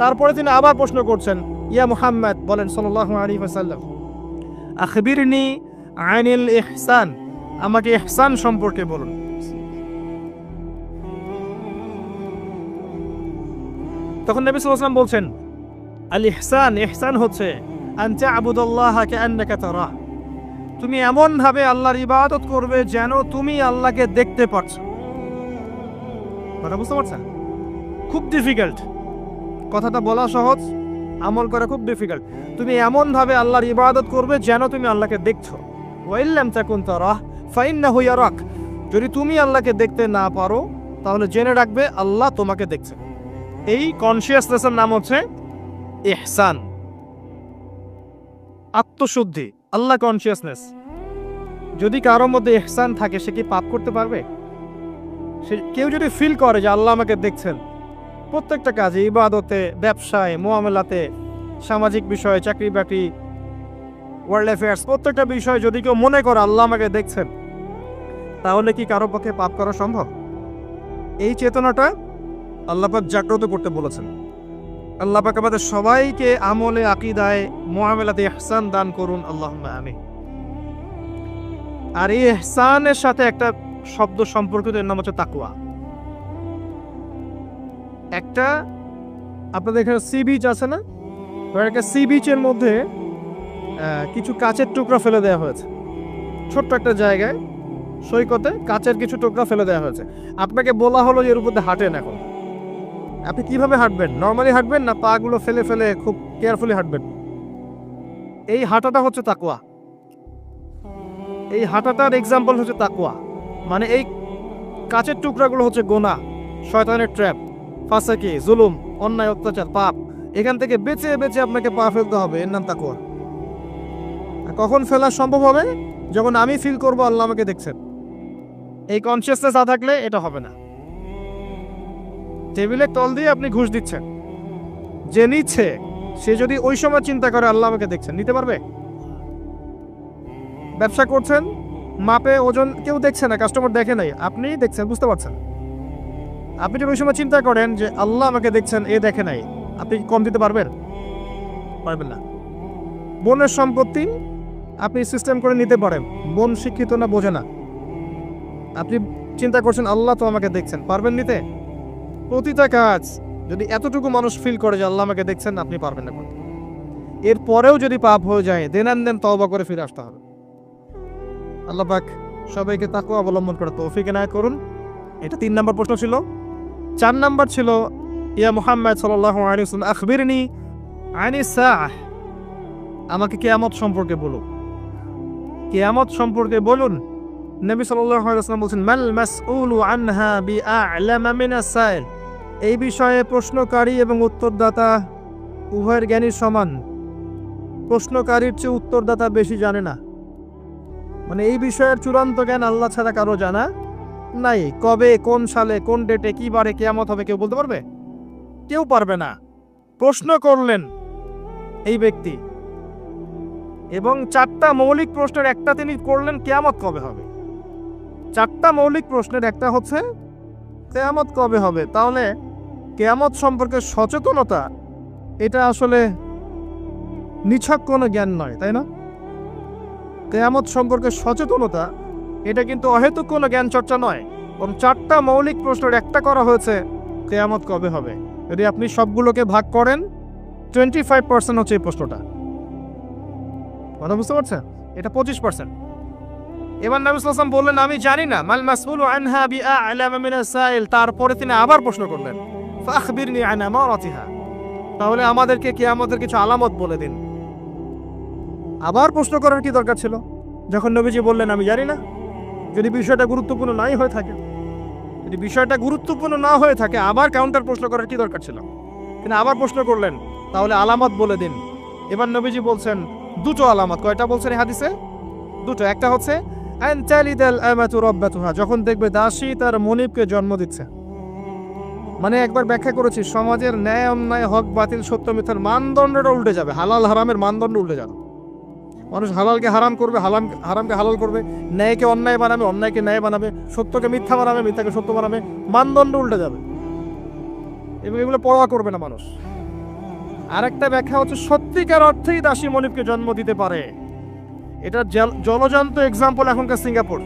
তারপরে তিনি আবার প্রশ্ন করছেন, ইয়া মুহাম্মদ বলেন সাল্লাল্লাহু আলাইহি ওয়াসাল্লাম, আখবিরনি আনিল ইহসান, আমাকে ইহসান সম্পর্কে বলুন। তখন নবী সাল্লাল্লাহু আলাইহি ওয়াসাল্লাম বলছেন, আল ইহসান, ইহসান হচ্ছে আন তা'বুদাল্লাহা কাআন্নাকা তারাহ, তুমি এমন ভাবে আল্লাহর ইবাদত করবে যেন তুমি আল্লাহকে দেখতে পাচ্ছো। কথা বুঝতে পারছেন? খুব ডিফিকাল্ট, কথাটা বলা সহজ, আমল করা খুব ডিফিকাল্ট। তুমি এমন ভাবে আল্লাহর ইবাদত করবে যেন তুমি আল্লাহকে দেখছো। ওয়া ইল্লাম তাকুন তারাহ ফাইন্নাহু ইয়ারাক, যদি তুমি আল্লাহকে দেখতে না পারো তাহলে জেনে রাখবে আল্লাহ তোমাকে দেখছে। এই কনসিয়াসনেসের নাম হচ্ছে ইহসান, আত্মশুদ্ধি, আল্লাহ কনসিয়াসনেস। যদি কারোর মধ্যে ইহসান থাকে সে কি পাপ করতে পারবে? সে কেউ যদি ফিল করে যে আল্লাহ আমাকে দেখছেন প্রত্যেকটা কাজে, ইবাদতে, ব্যবসায়, মুআমালাতে, সামাজিক বিষয়ে, চাকরি বাকরি, ওয়ার্ল্ড অ্যাফেয়ার্স, প্রত্যেকটা বিষয়ে যদি কেউ মনে করে আল্লাহ আমাকে দেখছেন, তাহলে কি কারো পক্ষে পাপ করা সম্ভব? এই চেতনাটা আল্লাহ পাক জাগ্রত করতে বলেছেন। আল্লাহ পাক আমাদের সবাইকে আমলে, আকীদায়, মুআমালাতে ইহসান দান করুন, আল্লাহুম্মা আমিন। আর এই ইহসানের সাথে একটা শব্দ সম্পর্কিত, এর নাম হচ্ছে তাকওয়া। একটা আপনাদের এখানে সি বিচ আছে না, একটা সি বিচের মধ্যে কিছু কাচের টুকরা ফেলে দেওয়া হয়েছে, ছোট্ট একটা জায়গায় সৈকতে কাচের কিছু টুকরা ফেলে দেওয়া হয়েছে। আপনাকে বলা হলো যে এর উপর দিয়ে হাঁটেন। এখন আপনি কিভাবে হাঁটবেন? নর্মালি হাঁটবেন না পা গুলো ফেলে ফেলে খুব কেয়ারফুলি হাঁটবেন? এই হাঁটাটা হচ্ছে তাকওয়া। এই হাঁটাটার এক্সাম্পল হচ্ছে তাকওয়া। মানে এই কাচের টুকরাগুলো হচ্ছে গোনা, শয়তানের ট্র্যাপ, ফাসাকি, জুলুম, অন্যায়, অত্যাচার, পাপ। এখান থেকে বেঁচে বেঁচে আপনাকে পা ফেলতে হবে, এর নাম তাকওয়া। কখন ফেলা সম্ভব হবে? যখন আমি ফিল করবো আল্লাহ আমাকে দেখছেন। এই কনসিয়াসনেস না থাকলে এটা হবে না। টেবিলের তল দিয়ে আপনি ঘুষ দিচ্ছেন, যে নিচ্ছে সে যদি ওই সময় চিন্তা করে আল্লাহ আমাকে দেখছেন, নিতে পারবে? ব্যবসা করছেন, মাপে ওজন কেউ দেখছে না, কাস্টমার দেখে নাই, আপনি দেখছেন, বুঝতে পারছেন। আপনি যদি ওই সময় চিন্তা করেন যে আল্লাহ আমাকে দেখছেন, এ দেখে নাই, আপনি কম দিতে পারবেন? পারবেন না। বোনের সম্পত্তি আপনি সিস্টেম করে নিতে পারেন, বোন শিক্ষিত না, বোঝে না, আপনি চিন্তা করছেন আল্লাহ তো আমাকে দেখছেন, পারবেন নিতে? প্রতিটা কাজ যদি এতটুকু মানুষ ফিল করে যে আল্লাহ আমাকে দেখছেন, আপনি পারবেন না করতে। এরপরেও যদি পাপ হয়ে যায়, দেন তওবা করে ফিরে আসতে হবে। আল্লাহ পাক সবাইকে তাকওয়া অবলম্বন করে তৌফিক এনায়েত করুন। এটা 3 নম্বর প্রশ্ন ছিল। 4 নম্বর ছিল, ইয়া মুহাম্মদ সাল্লাল্লাহু আলাইহি ওয়াসাল্লাম আখবিরনি আনিস সাআহ, আমাকে কিয়ামত সম্পর্কে বলুন। কিয়ামত সম্পর্কে বলুন। নবী সাল্লাল্লাহু আলাইহি ওয়াসাল্লাম বলেন, মাল মাসউলু আনহা বিআ'লামা মিনাস সাইল, এই বিষয়ে প্রশ্নকারী এবং উত্তরদাতা উভয়ের জ্ঞানী সমান। প্রশ্নকারীর চেয়ে উত্তরদাতা বেশি জানে না। মানে এই বিষয়ের চূড়ান্ত জ্ঞান আল্লাহ ছাড়া কারো জানা নাই। কবে, কোন সালে, কোন ডেটে, কি বারে কিয়ামত হবে কেউ বলতে পারবে? কেউ পারবে না। প্রশ্ন করলেন এই ব্যক্তি, এবং 4টা মৌলিক প্রশ্নের একটা তিনি করলেন, কিয়ামত কবে হবে। 4টা মৌলিক প্রশ্নের একটা হচ্ছে কিয়ামত কবে হবে। তাহলে কিয়ামত সম্পর্কে সচেতনতা, এটা আসলে নিছক কোনো জ্ঞান নয়, তাই না? কিয়ামত সম্পর্কে সচেতনতা এটা কিন্তু অহেতুক কোনো জ্ঞান চর্চা নয়। এবং 4টা মৌলিক প্রশ্নের একটা করা হয়েছে, কিয়ামত কবে হবে। যদি আপনি সবগুলোকে ভাগ করেন, 25% হচ্ছে এই প্রশ্নটা। কথা বুঝতে পারছেন? এটা 25%। এবার নবী সাল্লাল্লাহু আলাইহি ওয়াসাল্লাম বললেন, আমি জানি না। মাল মাসউলু আনহা বিআ'লামা মিনাস সাইল, তারপরে তিনি আবার প্রশ্ন করলেন, ফাখবিরনি আন আমারাতিহা, তাহলে আমাদেরকে কিয়ামতের কিছু আলামত বলে দিন। আবার প্রশ্ন করার কি দরকার ছিল যখন নবীজি বললেন আমি জানি না? যদি বিষয়টা গুরুত্বপূর্ণ নাই হয়ে থাকে, যদি বিষয়টা গুরুত্বপূর্ণ না হয়ে থাকে, আবার কাউন্টার প্রশ্ন করার কি দরকার ছিল? তিনি আবার প্রশ্ন করলেন, তাহলে আলামত বলে দিন। এবার নবীজি বলছেন 2টো আলামত। কয়টা বলছেন এই হাদিসে? 2টো। একটা হচ্ছে আন তালিদাল আমাতু রাব্বাতুহা, যখন দেখবে দাসী তার মনিবকে জন্ম দিচ্ছে। মানে একবার ব্যাখ্যা করেছি, সমাজের ন্যায় অন্যায়, হক বাতিল, সত্য মিথ্যার মানদণ্ডটা উল্টে যাবে, হালাল হারামের মানদণ্ড উল্টে যাবে। মানুষ হালালকে হারাম করবে, হারামকে হালাল করবে, ন্যায়কে অন্যায় বানাবে, অন্যায়কে ন্যায় বানাবে, সত্যকে মিথ্যা বানাবে, মিথ্যাকে সত্য বানাবে, মানদণ্ড উল্টে যাবে। এবং এগুলো পরোয়া করবে না মানুষ। আরেকটা ব্যাখ্যা হচ্ছে সত্যিকার অর্থেই দাসী মনিবকে জন্ম দিতে পারে। এটা জলজান্ত এক্সাম্পল এখনকার সিঙ্গাপুর।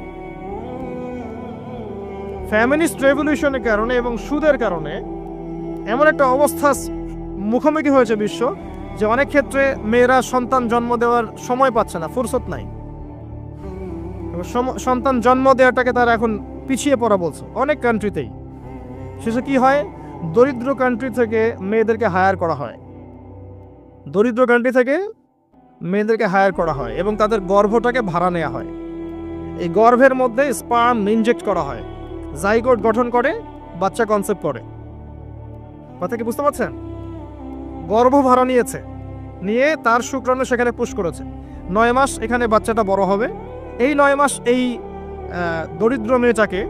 ফ্যামিনিস্ট রেভলিউশনের কারণে এবং সুদের কারণে এমন একটা অবস্থা মুখোমুখি হয়েছে বিশ্ব, যে অনেক ক্ষেত্রে মেয়েরা সন্তান জন্ম দেওয়ার সময় পাচ্ছে না, ফুরসত নাই। সন্তান জন্ম দেওয়াটাকে তারা এখন পিছিয়ে পড়া বলছে অনেক কান্ট্রিতেই। শেষে কি হয়, দরিদ্র কান্ট্রি থেকে মেয়েদেরকে হায়ার করা হয়, দরিদ্র কান্ট্রি থেকে মেয়েদেরকে হায়ার করা হয় এবং তাদের গর্ভটাকে ভাড়া নেওয়া হয়। এই গর্ভের মধ্যে স্পার্ম ইনজেক্ট করা হয়, জাইগোট গঠন করে, বাচ্চা কনসেপ্ট করে। কথা কি বুঝতে পারছেন? গর্ভ ভাড়া নিয়েছে, নিয়ে তার শুক্রাণু সেখানে পুশ করেছে। 9 মাস এখানে বাচ্চাটা বড় হবে। এই 9 মাস এই দরিদ্র মেয়েটাকে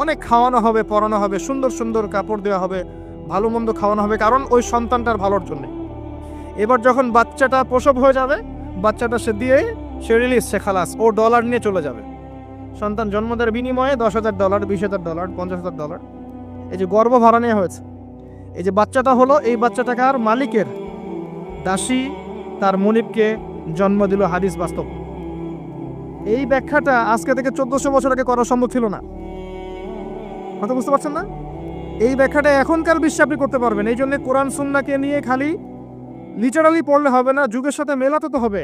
অনেক খাওয়ানো হবে, পড়ানো হবে, সুন্দর সুন্দর কাপড় দেওয়া হবে, ভালো মন্দ খাওয়ানো হবে, কারণ ওই সন্তানটার ভালোর জন্য। এবার যখন বাচ্চাটা প্রসব হয়ে যাবে, বাচ্চাটা সে দিয়ে সে রিলিজ, সে খালাস, ও ডলার নিয়ে চলে যাবে। সন্তান জন্ম দেওয়ার বিনিময়ে $10,000, $20,000, $50,000, এই যে গর্ভ ভাড়া নেওয়া হয়েছে। এই যে বাচ্চাটা হলো, এই বাচ্চাটাকে আর মালিকের, দাসী তার মনিবকে জন্ম দিল। হাদিস বাস্তব। এই ব্যাখ্যাটা আজকে থেকে 1400 বছর আগে করা সম্ভব ছিল না। কথা বুঝতে পারছেন না? এই ব্যাখ্যাটা এখনকার বিশ্বে আপনি করতে পারবেন। এই জন্য কোরআন সুন্নাহকে নিয়ে খালি লিটারালি পড়লে হবে না, যুগের সাথে মেলাতে তো হবে।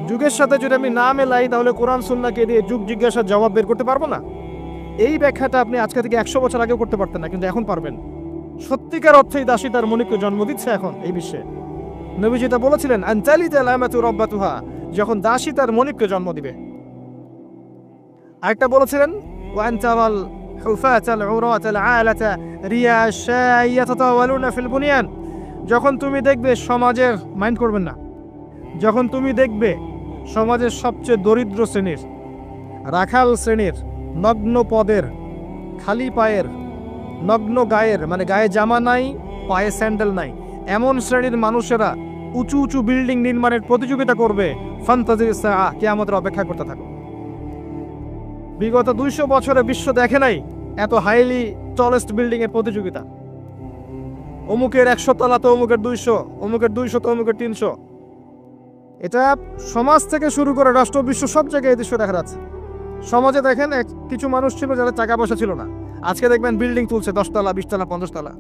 যুগের সাথে যদি আমি না মেলাই, তাহলে কোরআন সুন্নাহকে দিয়ে যুগ জিজ্ঞাসার জবাব বের করতে পারবো না। এই ব্যাখ্যাটা আপনি আজকে থেকে 100 বছর আগেও করতে পারতেন না, কিন্তু এখন পারবেন। সত্যিকার অর্থেই দাসী তার মনিবকে জন্ম দিচ্ছে এখন এই বিশ্বে। নবীজি তা বলেছিলেন, আনতালিদাল আমাতু রাব্বাতুহা, যখন দাসী তার মনিবকে জন্ম দিবে। আরেকটা বলেছিলেন, ওয়া আনতাল হুফাতাল উরাতাল আলাতা রিয়া শাইয়াতাতাওয়ালুনা ফিল বুনিয়ান, যখন তুমি দেখবে সমাজের, মাইন্ড করবেন না, যখন তুমি দেখবে সমাজের সবচেয়ে দরিদ্র শ্রেণীর, রাখাল শ্রেণীর, নগ্ন পদের, খালি পায়ের, নগ্ন গায়ের, মানে গায়ে জামা নাই, পায়ে স্যান্ডেল নাই, এমন শ্রেণীর মানুষেরা উঁচু উঁচু বিল্ডিং নির্মাণের প্রতিযোগিতা করবে, ফান্তাজির সাআহ, কিয়ামতের অপেক্ষা করতে থাকো। বিগত 200 বছরে বিশ্ব দেখে নাই এত হাইলি টলেস্ট বিল্ডিং এর প্রতিযোগিতা। অমুকের 100 তলা তো অমুকের 200, অমুকের 200 তো অমুকের 300। এটা সমাজ থেকে শুরু করে রাষ্ট্র, বিশ্ব সব জায়গায় এই দৃশ্য দেখা যাচ্ছে। সমাজে দেখেন কিছু মানুষ ছিল যারা টাকা পয়সা ছিল না, আজকে দেখবেন বিল্ডিং তুলছে 10 তলা, 20 তলা, 50 তলা।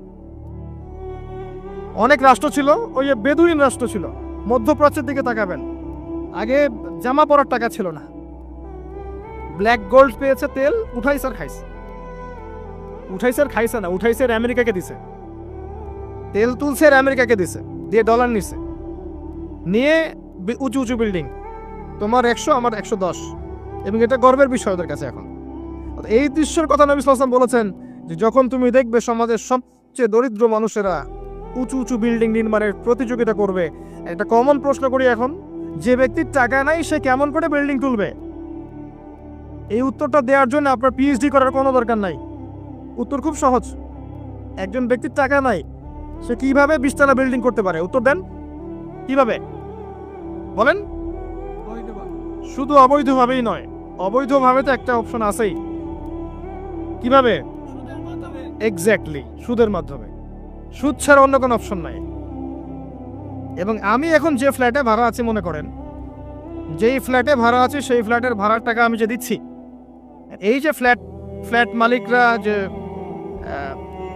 অনেক রাষ্ট্র ছিল, ওই যে বেদুইন রাষ্ট্র ছিল, মধ্যপ্রাচ্যের দিকে তাকাবেন, আগে জামা পরার টাকা ছিল না, ব্ল্যাক গোল্ড পেয়েছে, তেল উঠাইছে আর খাইছে। উঠাইছে আর খাইছে না, উঠাইছে আর আমেরিকাকে দিছে, তেল তুলছে আর আমেরিকাকে দিছে, দিয়ে ডলার নিছে, নিয়ে উঁচু উঁচু বিল্ডিং, তোমার 100 আমার 110, এবং এটা গর্বের বিষয় ওদের কাছে এখন। এই দৃশ্যের কথা নবী সাল্লাল্লাহু আলাইহি ওয়াসাল্লাম বলেছেন যে যখন তুমি দেখবে সমাজের সবচেয়ে দরিদ্র মানুষেরা উঁচু উঁচু বিল্ডিং নির্মাণের প্রতিযোগিতা করবে, একটা কমন প্রশ্ন করি এখন, যে ব্যক্তির টাকা নাই সে কেমন করে বিল্ডিং তুলবে? এই উত্তরটা দেওয়ার জন্য আপনার পিএইচডি করার কোনো দরকার নাই। উত্তর খুব সহজ। একজন ব্যক্তির টাকা নাই, সে কিভাবে 20 তলা বিল্ডিং করতে পারে? উত্তর দেন, কিভাবে বলেন? শুধু অবৈধভাবেই নয়, অবৈধভাবে তো একটা অপশন আছেই। কিভাবে? এক্স্যাক্টলি, সুদের মাধ্যমে। সুদ ছাড়া অন্য কোনো অপশন নাই। এবং আমি এখন যে ফ্ল্যাটে ভাড়া আছি, মনে করেন যেই ফ্ল্যাটে ভাড়া আছে সেই ফ্ল্যাটের ভাড়ার টাকা আমি যে দিচ্ছি, এই যে ফ্ল্যাট মালিকরা যে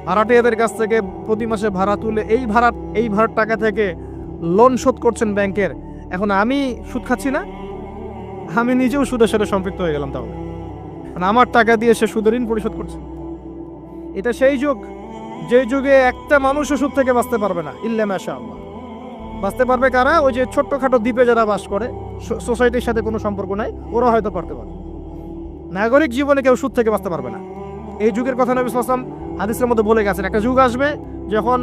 ভাড়াটিয়াদের কাছ থেকে প্রতি মাসে ভাড়া তুলে এই ভাড়ার টাকা থেকে লোন শোধ করছেন ব্যাংকের, এখন আমি সুদ খাচ্ছি না? আমি নিজেও সুদের সাথে সম্পৃক্ত হয়ে গেলাম। তাহলে আমার টাকা দিয়ে সে সুদের ঋণ পরিশোধ করছে। এটা সেই যুগ, যে যুগে একটা মানুষও সুদ থেকে বাঁচতে পারবে না, ইল্লা মাশাআল্লাহ। বাঁচতে পারবে কারা? ওই যে ছোট্টখাটো দ্বীপে যারা বাস করে, সোসাইটির সাথে কোনো সম্পর্ক নাই, ওরা হয়তো পারতে পারে। নাগরিক জীবনে কেউ সুদ থেকে বাঁচতে পারবে না। এই যুগের কথা নবী সাল্লাল্লাহু আলাইহি ওয়াসাল্লাম হাদিসের মধ্যে বলে গেছেন, একটা যুগ আসবে যখন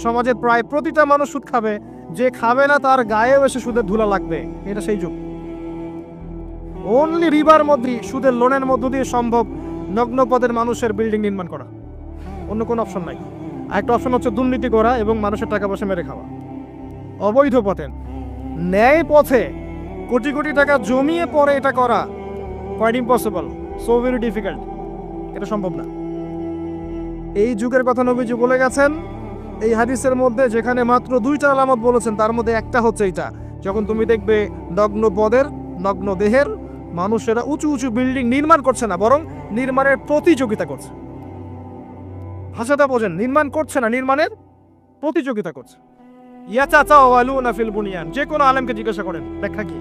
সমাজের প্রায় প্রতিটা মানুষ সুদ খাবে, যে খাবে না তার গায়েও এসে সুদের ধুলা লাগবে। এটা সেই যুগ। অনলি রিবার মধ্যে, সুদের লোনের মধ্য দিয়ে সম্ভব নগ্ন পদের মানুষের বিল্ডিং নির্মাণ করা, অন্য কোনো অপশন নাই। আরেকটা অপশন হচ্ছে দুর্নীতি করা এবং মানুষের টাকা পয়সা মেরে খাওয়া। অবৈধ পথে, ন্যায় পথে কোটি কোটি টাকা জমিয়ে পরে এটা করা quite impossible, so very difficult. এটা সম্ভব না। এই যুগের কথা নবীজি বলে গেছেন, এই হাদিসের মধ্যে যেখানে মাত্র 2টা আলামত বলেছেন, তার মধ্যে একটা হচ্ছে এটা, যখন তুমি দেখবে নগ্ন পদের, নগ্ন দেহের মানুষেরা উঁচু উঁচু বিল্ডিং নির্মাণ করছে না, বরং নির্মাণের প্রতিযোগিতা করছে। ভাষাটা বোঝেন, নির্মাণ করছে না, নির্মাণের প্রতিযোগিতা করছে। ইয়াতাতাওয়ালুনা ফিল বুনিয়ান, যে কোনো আলেমকে জিজ্ঞাসা করেন ব্যাখ্যা কি।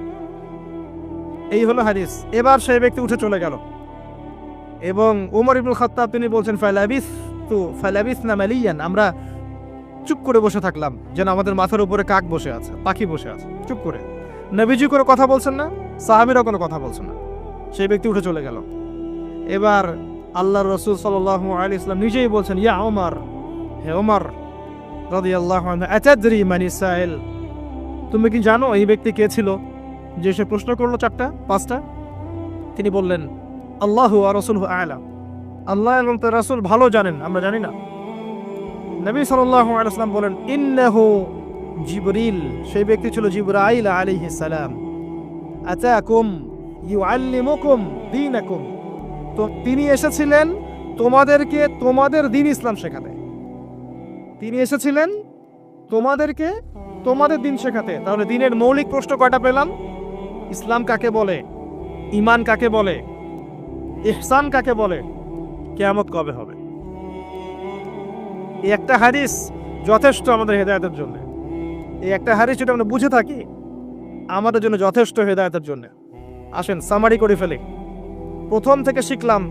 এই হলো হাদিস। এবার সেই ব্যক্তি উঠে চলে গেল এবং ওমর ইবনুল খাত্তাব তিনি বলছেন ফালাবিসনা মালিয়ান, আমরা চুপ করে বসে থাকলাম, যেন আমাদের মাথার উপরে কাক বসে আছে, পাখি বসে আছে, চুপ করে। নবীজি কোনো কথা বলছেন না, সাহাবীরা কোনো কথা বলছেন না, সেই ব্যক্তি উঠে চলে গেল। এবার আল্লাহর রাসূল সাল্লাল্লাহু আলাইহি ওয়াসাল্লাম নিজেই বলছেন, ইয়া ওমর, হে ওমর রাদিয়াল্লাহু আনহু, আতাদরি মান ইসাইল, তুমি কি জানো এই ব্যক্তি কে ছিল যে সে প্রশ্ন করলো 4টা 5টা? তিনি বললেন, আল্লাহু ওয়া রাসূলুহু আ'লাম, আল্লাহ এবং তার রাসূল ভালো জানেন, আমরা জানি না। নবী সাল্লাল্লাহু আলাইহি ওয়াসাল্লাম বলেন, ইন্নাহু জিবরিল, সেই ব্যক্তি ছিল জিবরাইল আলাইহিস সালাম, আতাকুম ইউআল্লিমুকুম দীনাকুম, তো তিনি এসেছিলেন তোমাদেরকে তোমাদের দ্বীন ইসলাম শেখাতে। তিনি এসেছিলেন তোমাদেরকে তোমাদের দ্বীন শেখাতে। তাহলে দ্বীনের মৌলিক প্রশ্ন কয়টা পেলাম? ইসলাম কাকে বলে, ঈমান কাকে বলে, ইহসান কাকে বলে, কিয়ামত কবে হবে। এই একটা হাদিস যথেষ্ট আমাদের হেদায়েতের জন্য। এই একটা হাদিস যদি আমরা বুঝে থাকি, আমাদের জন্য যথেষ্ট হেদায়েতের জন্য। আসেন সামারি করে ফেলি। প্রথম থেকে শিখলাম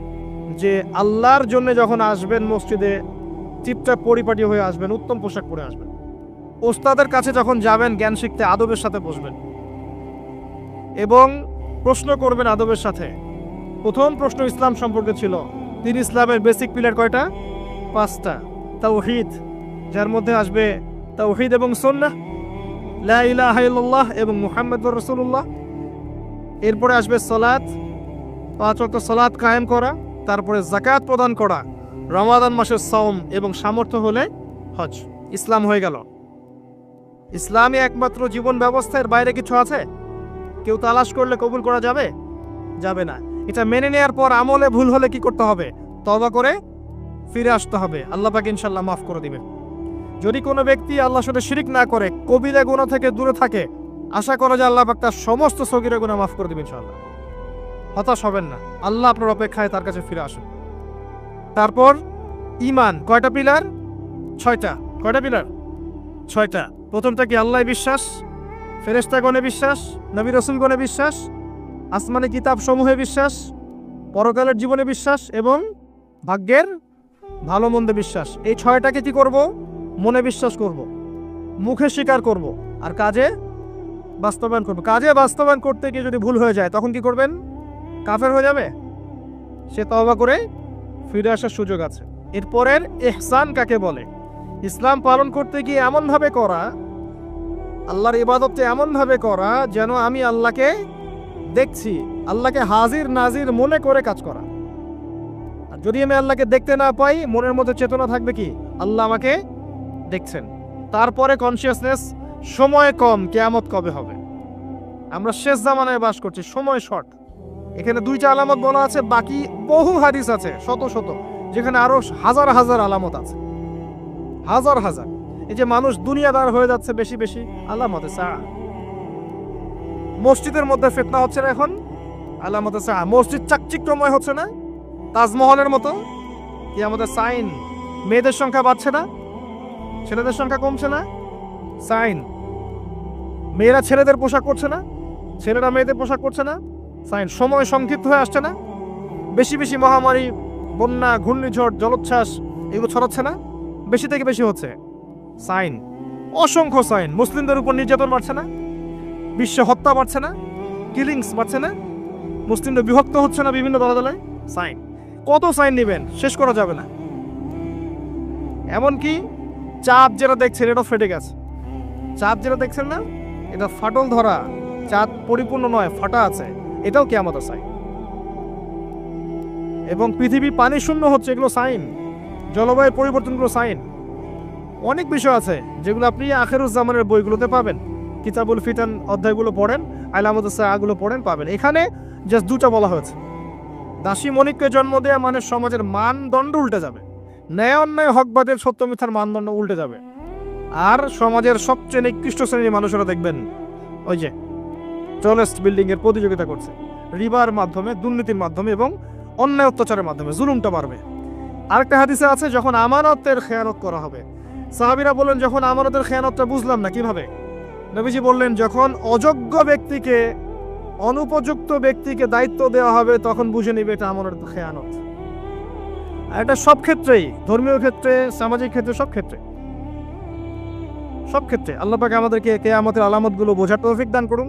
যে আল্লাহর জন্য যখন আসবেন মসজিদে, টিপটাপ পরিপাটি হয়ে আসবেন, উত্তম পোশাক পরে আসবেন। ওস্তাদের কাছে যখন যাবেন জ্ঞান শিখতে, আদবের সাথে বসবেন এবং প্রশ্ন করবেন আদবের সাথে। প্রথম প্রশ্ন ইসলাম সম্পর্কে ছিল। তিন ইসলামের বেসিক পিলার কয়টা? 5টা। তাওহীদ, যার মধ্যে আসবে তাওহীদ এবং সুন্নাহ, লা ইলাহা ইল্লাল্লাহ এবং মুহাম্মাদুর রাসূলুল্লাহ। এরপরে আসবে সালাত, 5 ওয়াক্ত সালাত কায়েম করা, তারপরে যাকাত প্রদান করা, রমাদান মাসের সাওম এবং সামর্থ্য হলে হজ। ইসলাম হয়ে গেল। ইসলামই একমাত্র জীবন ব্যবস্থা, এর বাইরে কিছু আছে? কেউ তালাশ করলে কবুল করা যাবে? যাবে না। এটা মেনে নেওয়ার পর আমলে ভুল হলে কি করতে হবে? তওবা করে ফিরে আসতে হবে। আল্লাহ পাক ইনশাআল্লাহ মাফ করে দিবেন। যদি কোনো ব্যক্তি আল্লাহর সাথে শিরিক না করে, কবিরা গুনাহ থেকে দূরে থাকে, আশা করা যায় আল্লাহ পাক তার সমস্ত সগীরা গুনাহ মাফ করে দিবেন ইনশাআল্লাহ। হতাশ হবেন না, আল্লাহ আপনার অপেক্ষায়, তার কাছে ফিরে আসুন। তারপর ঈমান, কয়টা পিলার? 6টা। কয়টা পিলার? 6টা। প্রথমটা কি? আল্লাহ বিশ্বাস, ফেরেশতাগণে বিশ্বাস, নবী রাসূলগণে বিশ্বাস, আসমানি কিতাব সমূহে বিশ্বাস, পরকালের জীবনে বিশ্বাস এবং ভাগ্যের ভালো মন্দে বিশ্বাস। এই 6টাকে কি করব? মনে বিশ্বাস করব, মুখে স্বীকার করব, আর কাজে বাস্তবায়ন করব। কাজে বাস্তবায়ন করতে গিয়ে যদি ভুল হয়ে যায়, তখন কি করবেন? কাফের হয়ে যাবে? সে তওবা করে ফিরে আসার সুযোগ আছে। এরপরের ইহসান কাকে বলে? ইসলাম পালন করতে গিয়ে এমনভাবে করা, আল্লাহর ইবাদতটা এমনভাবে করা যেন আমি আল্লাহকে দেখছি, আল্লাহকে হাজির নাজির মনে করে কাজ করা। আর যদি আমি আল্লাহকে দেখতে না পাই, মনের মধ্যে চেতনা থাকবে কি? আল্লাহ আমাকে দেখছেন। তারপরে কনসিয়াসনেস, সময় কম, কিয়ামত কবে হবে। আমরা শেষ জামানায় বাস করছি, সময় শর্ট। এখানে 2টা আলামত বলা আছে, বাকি বহু হাদিস আছে, শত শত, যেখানে আরো হাজার হাজার আলামত আছে, হাজার হাজার। এই যে মানুষ দুনিয়াদার হয়ে যাচ্ছে বেশি বেশি, আলামতে সা। মসজিদের মধ্যে ফিতনা হচ্ছে না এখন, আলামতে সা। মসজিদ চাকচিক্যময় হচ্ছে না, তাজমহলের মতো, কি আমাদের সাইন। মেয়েদের সংখ্যা বাড়ছে না, ছেলেদের সংখ্যা কমছে না, সাইন। মেয়েরা ছেলেদের পোশাক পরছে না, ছেলেরা মেয়েদের পোশাক পরছে না, সাইন। সময় সংক্ষিপ্ত হয়ে আসছে না, বেশি বেশি মহামারী, বন্যা, ঘূর্ণিঝড়, জলোচ্ছ্বাস এগুলো ছড়াচ্ছে না, বেশি থেকে বেশি হচ্ছে, সাইন। অসংখ্য সাইন। মুসলিমদের উপর নির্যাতন বাড়ছে না, বিশ্বে হত্যা বাড়ছে না, কিলিংস বাড়ছে না, মুসলিমদের বিভক্ত হচ্ছে না বিভিন্ন দলে দলে, সাইন। কত সাইন নেবেন, শেষ করা যাবে না। এমনকি চাঁদ যেটা দেখছেন, এটা ফেটে গেছে। চাঁদ যেটা দেখছেন না, এটা ফাটল ধরা, চাঁদ পরিপূর্ণ নয়, ফাটা আছে, এটাও কিয়ামতের সাইন। এবং পৃথিবী পানি শূন্য হচ্ছে, এগুলো সাইন। জলবায়ু পরিবর্তনগুলো সাইন। অনেক বিষয় আছে যেগুলো আপনি আখিরুজ্জামানের বইগুলোতে পাবেন। কিতাবুল ফিতান অধ্যায়গুলো পড়েন, আলামতুস সাআগুলো পড়েন, পাবেন। এখানে জাস্ট 2টা বলা হয়েছে। দাসী মনিককে জন্ম দেয়া মানে সমাজের মানদণ্ড উল্টে যাবে, ন্যায় অন্যায় হকবাদের সত্য মিথ্যার মানদণ্ড উল্টে যাবে। আর সমাজের সবচেয়ে নিকৃষ্ট শ্রেণীর মানুষেরা দেখবেন ওই যে টলেস্ট বিল্ডিং এর প্রতিযোগিতা করছে, রিবার মাধ্যমে, দুর্নীতির মাধ্যমে এবং অন্যায় অত্যাচারের মাধ্যমে জুলুমটা বাড়বে। আরেকটা হাদিসে আছে যখন আমানতের খেয়ানত করা হবে, সাহাবীরা বললেন যখন আমানতের খেয়ানতটা বুঝলাম না কিভাবে, নবীজি বললেন যখন অযোগ্য ব্যক্তিকে, অনুপযুক্ত ব্যক্তিকে দায়িত্ব দেওয়া হবে তখন বুঝে নিবে এটা আমানতের খেয়ানত। আর এটা সব ক্ষেত্রেই, ধর্মীয় ক্ষেত্রে, সামাজিক ক্ষেত্রে, সব ক্ষেত্রে আল্লাহ পাক আমাদেরকে কিয়ামতের আলামতগুলো বোঝার তৌফিক দান করুন।